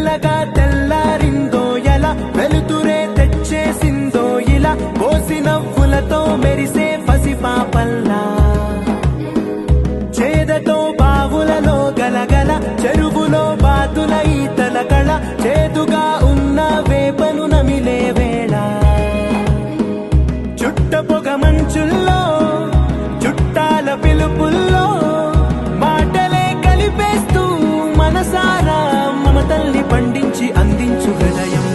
మెల్లగా తెల్లారిందో ఎలా వెలుతురే తెచ్చేసిందో ఇలా పోసి నవ్వులతో మెరిసే పసిపాపల్లా చేదతో బావులలో గలగల చెరువులో బాతుల ఈతల కళ చేదుగా ఉన్న వేపను నమిలే వేళ చుట్ట పొగ మంచుల్లో చుట్టాల పిలుపుల్లో మాటలే కలిపేస్తూ మనసారా మమతల్ని పండించి అందించు హృదయం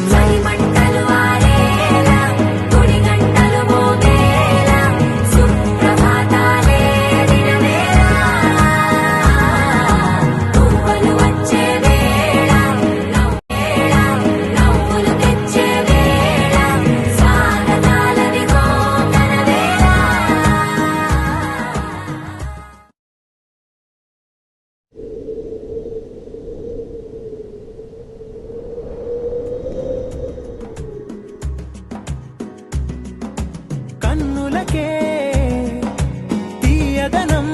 కన్నులకే తీయదనం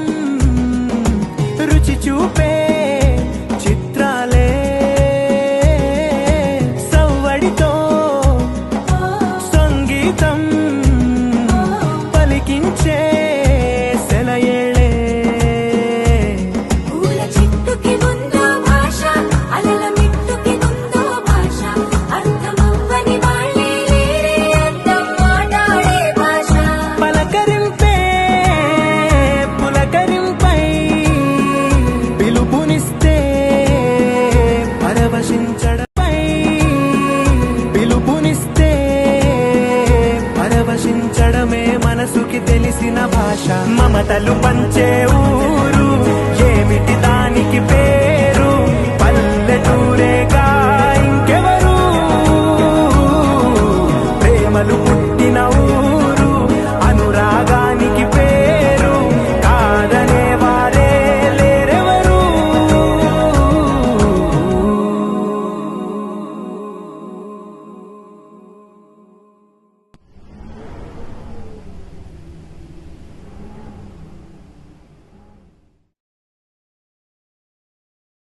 రుచి చూపే చిత్రాలే సవ్వడితో సంగీతం పలికించే సెలయేళే పూల చిట్టుకి ఉందో భాష అలల మిట్టుకి ఉందో భాష అర్థమవ్వని వాళ్ళే లేరే అర్థం మాట్లాడే భాష పలకరింపే పులకరింపై పిలుపునిస్తే పరవశించడమై పిలుపునిస్తే పరవశించడమే మనసుకి తెలిసిన భాష మమతలు పంచే